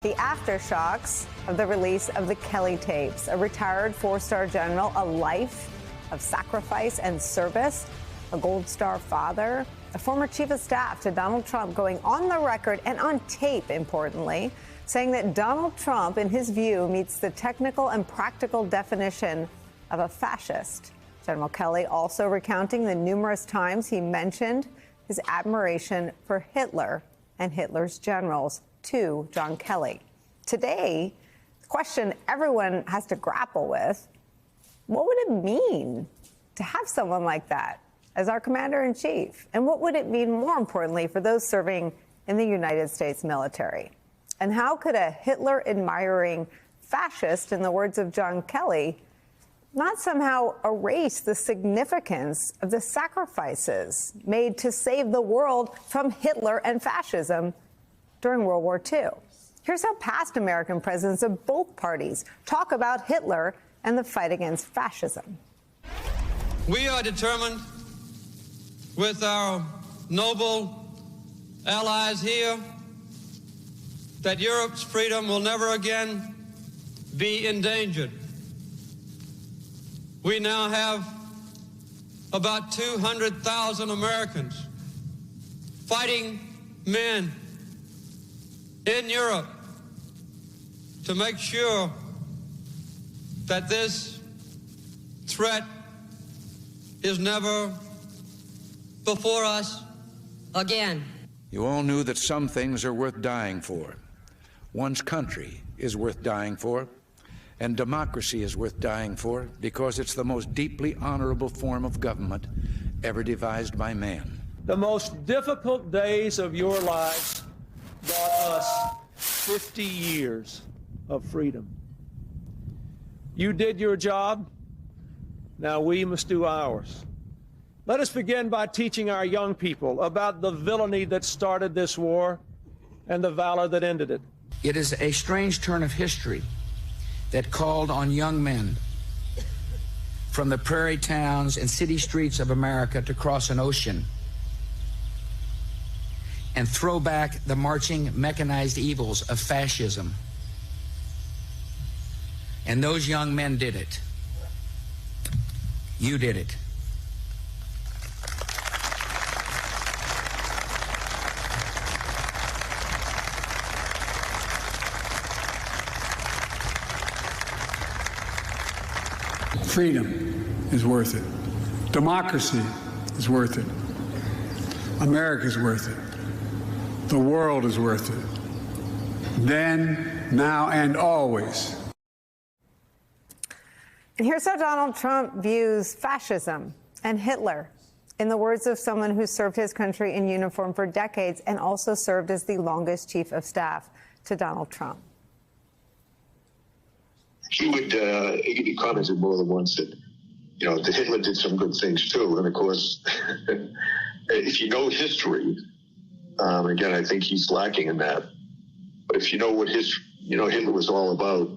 The aftershocks of the release of the Kelly tapes, a retired four-star general, a life of sacrifice and service, a Gold Star father, a former chief of staff to Donald Trump, going on the record and on tape, importantly, saying that Donald Trump, in his view, meets the technical and practical definition of a fascist. General Kelly also recounting the numerous times he mentioned his admiration for Hitler and Hitler's generals to John Kelly. Today, the question everyone has to grapple with, what would it mean to have someone like that as our commander-in-chief? And what would it mean, more importantly, for those serving in the United States military? And how could a Hitler-admiring fascist, in the words of John Kelly, not somehow erase the significance of the sacrifices made to save the world from Hitler and fascism during World War II? Here's how past American presidents of both parties talk about Hitler and the fight against fascism. We are determined, with our noble allies here, that Europe's freedom will never again be endangered. We now have about 200,000 Americans, fighting men in Europe, to make sure that this threat is never before us again. You all knew that some things are worth dying for. One's country is worth dying for, and democracy is worth dying for, because it's the most deeply honorable form of government ever devised by man. The most difficult days of your lives brought us 50 years of freedom. You did your job, now we must do ours. Let us begin by teaching our young people about the villainy that started this war and the valor that ended it. It is a strange turn of history that called on young men from the prairie towns and city streets of America to cross an ocean and throw back the marching mechanized evils of fascism. And those young men did it. You did it. Freedom is worth it. Democracy is worth it. America is worth it. The world is worth it. Then, now, and always. And here's how Donald Trump views fascism and Hitler, in the words of someone who served his country in uniform for decades and also served as the longest chief of staff to Donald Trump. He commented more than once that, that Hitler did some good things too. And of course, if you know history, again, I think he's lacking in that. But if you know what Hitler was all about,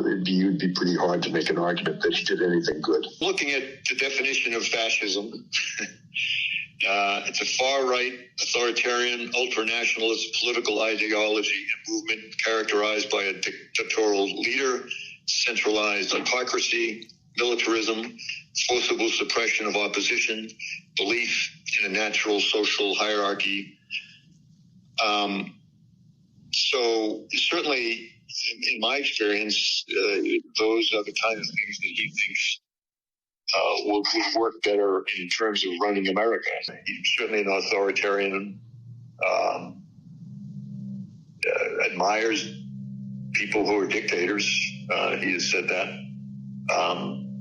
it'd be pretty hard to make an argument that he did anything good. Looking at the definition of fascism, it's a far-right, authoritarian, ultranationalist political ideology and movement characterized by a dictatorial leader, centralized autocracy, militarism, forcible suppression of opposition, belief in a natural social hierarchy. So certainly, in my experience, those are the kind of things that he thinks will work better in terms of running America. He's certainly an authoritarian, admires people who are dictators. He has said that.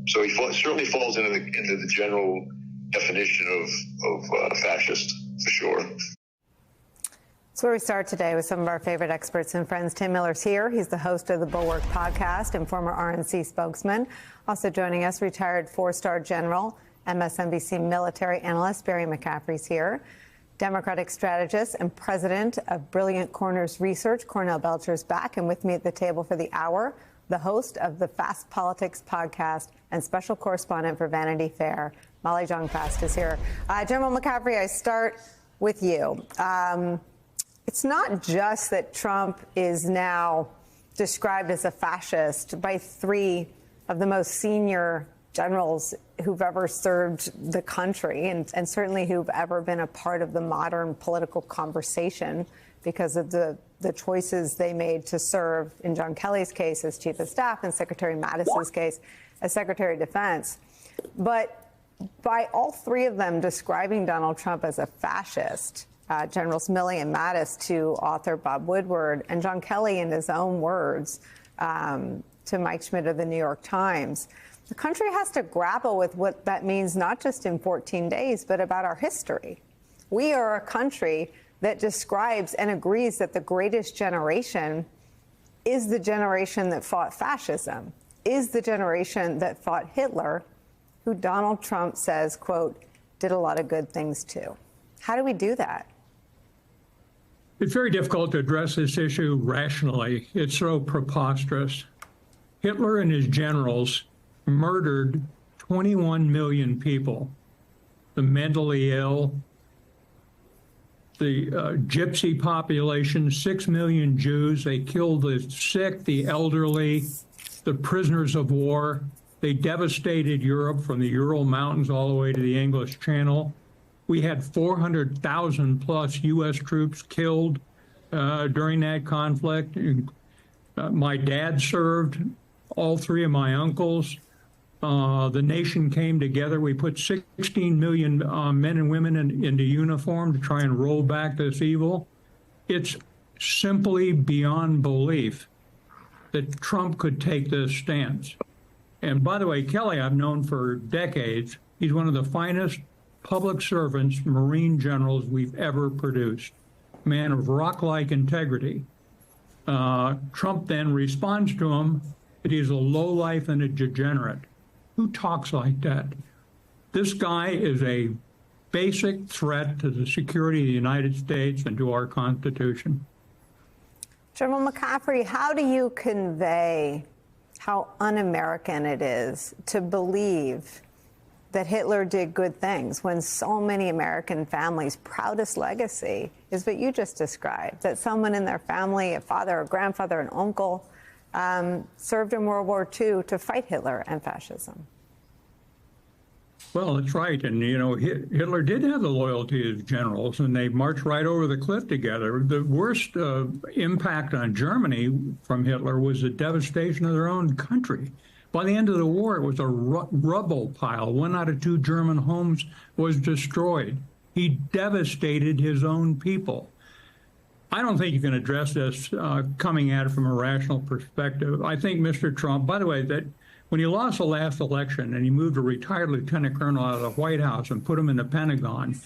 So he certainly falls into the general definition of fascist, for sure. That's where we start today with some of our favorite experts and friends. Tim Miller's here. He's the host of the Bulwark podcast and former RNC spokesman. Also joining us, retired four-star general, MSNBC military analyst Barry McCaffrey's here. Democratic strategist and president of Brilliant Corners Research, Cornell Belcher's back. And with me at the table for the hour, the host of the Fast Politics podcast and special correspondent for Vanity Fair, Molly Jong-Fast is here. General McCaffrey, I start with you. It's not just that Trump is now described as a fascist by three of the most senior generals who've ever served the country and certainly who've ever been a part of the modern political conversation because of the choices they made to serve in John Kelly's case as chief of staff and Secretary Mattis's case as Secretary of Defense. But by all three of them describing Donald Trump as a fascist, Generals Milley and Mattis to author Bob Woodward, and John Kelly in his own words to Mike Schmidt of the New York Times, the country has to grapple with what that means, not just in 14 days, but about our history. We are a country that describes and agrees that the greatest generation is the generation that fought fascism, is the generation that fought Hitler, who Donald Trump says, quote, did a lot of good things too. How do we do that? It's very difficult to address this issue rationally. It's so preposterous. Hitler and his generals murdered 21 million people, the mentally ill, the gypsy population, 6 million Jews. They killed the sick, the elderly, the prisoners of war. They devastated Europe from the Ural Mountains all the way to the English Channel. We had 400,000 plus U.S. troops killed during that conflict. My dad served, all three of my uncles. The nation came together. We put 16 million men and women into uniform to try and roll back this evil. It's simply beyond belief that Trump could take this stance. And by the way, Kelly, I've known for decades. He's one of the finest public servants, Marine generals we've ever produced. Man of rock-like integrity. Trump then responds to him that he's a lowlife and a degenerate. Who talks like that? This guy is a basic threat to the security of the United States and to our Constitution. General McCaffrey, how do you convey how un-American it is to believe that Hitler did good things when so many American families' proudest legacy is what you just described, that someone in their family, a father, a grandfather, an uncle, served in World War II to fight Hitler and fascism? Well, that's right. And, you know, Hitler did have the loyalty of his generals, and they marched right over the cliff together. The worst impact on Germany from Hitler was the devastation of their own country. By the end of the war, it was a rubble pile. 1 out of 2 German homes was destroyed. He devastated his own people. I don't think you can address this coming at it from a rational perspective. I think Mr. Trump, by the way, that when he lost the last election and he moved a retired lieutenant colonel out of the White House and put him in the Pentagon,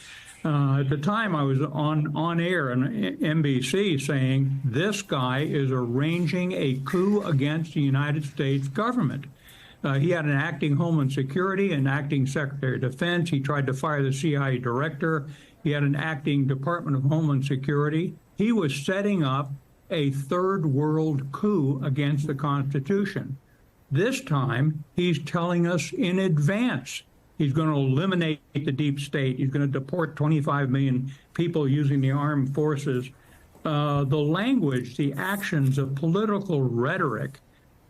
at the time I was on air on NBC saying this guy is arranging a coup against the United States government. He had an acting Homeland Security, an acting Secretary of Defense. He tried to fire the CIA director. He had an acting Department of Homeland Security. He was setting up a third world coup against the Constitution. This time, he's telling us in advance he's going to eliminate the deep state. He's going to deport 25 million people using the armed forces. The language, the actions of political rhetoric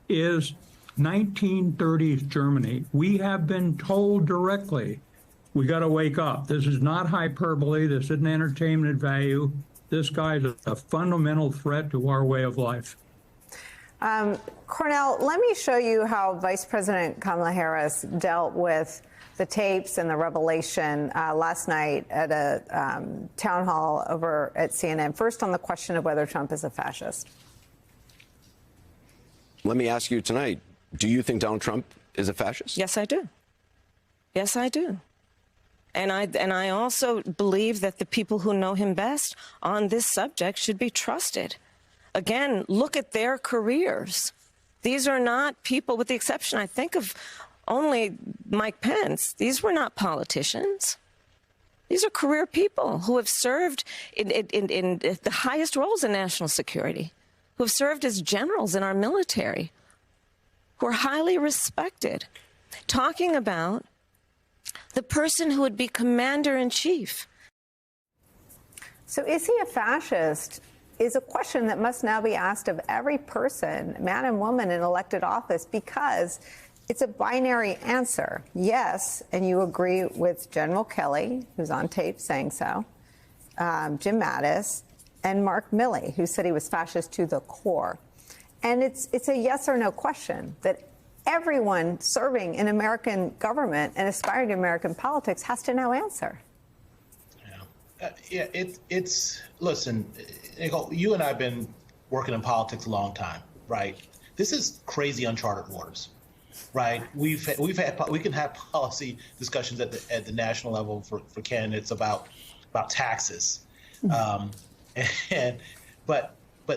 is 1930s Germany. We have been told directly, we got to wake up. This is not hyperbole. This isn't entertainment value. This guy is a fundamental threat to our way of life. Cornell, let me show you how Vice President Kamala Harris dealt with the tapes and the revelation last night at a town hall over at CNN. First, on the question of whether Trump is a fascist. Let me ask you tonight, do you think Donald Trump is a fascist? Yes, I do. Yes, I do. And I also believe that the people who know him best on this subject should be trusted. Again, look at their careers. These are not people, with the exception, I think, of only Mike Pence. These were not politicians. These are career people who have served in the highest roles in national security, who have served as generals in our military, who are highly respected. Talking about the person who would be commander-in-chief. So is he a fascist is a question that must now be asked of every person, man and woman, in elected office, because it's a binary answer. Yes, and you agree with General Kelly, who's on tape saying so, Jim Mattis, and Mark Milley, who said he was fascist to the core. And it's a yes or no question that everyone serving in American government and aspiring to American politics has to now answer. Listen, Nicole, you and I have been working in politics a long time, right? This is crazy uncharted waters, right? We can have policy discussions at the national level for candidates about taxes, but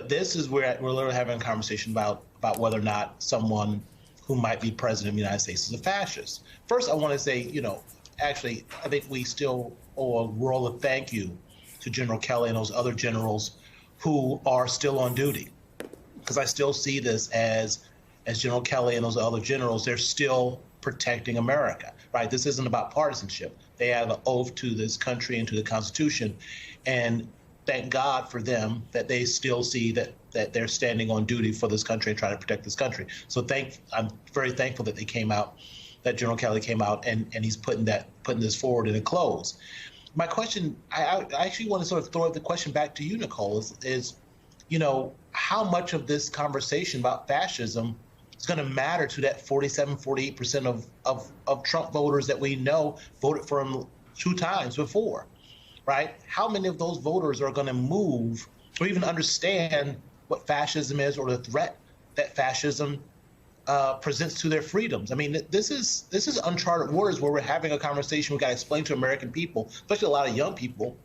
this is where we're literally having a conversation about whether or not someone who might be president of the United States is a fascist. First, I want to say, actually, I think we still owe a world of thank you to General Kelly and those other generals who are still on duty, because I still see this as General Kelly and those other generals, they're still protecting America, right? This isn't about partisanship. They have an oath to this country and to the Constitution, and thank God for them that they still see that they're standing on duty for this country and trying to protect this country. So I'm very thankful that they came out, that General Kelly came out and he's putting this forward in a close. My question, I actually want to sort of throw the question back to you, Nicole, is how much of this conversation about fascism is going to matter to that 48% of Trump voters that we know voted for him 2 times before, right? How many of those voters are going to move or even understand what fascism is or the threat that fascism presents to their freedoms? I mean, this is uncharted waters where we're having a conversation. We've got to explain to American people, especially a lot of young people,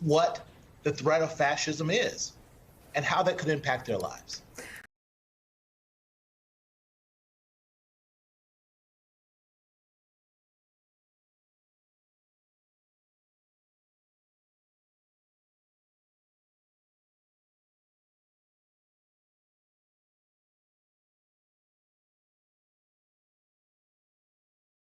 what the threat of fascism is and how that could impact their lives.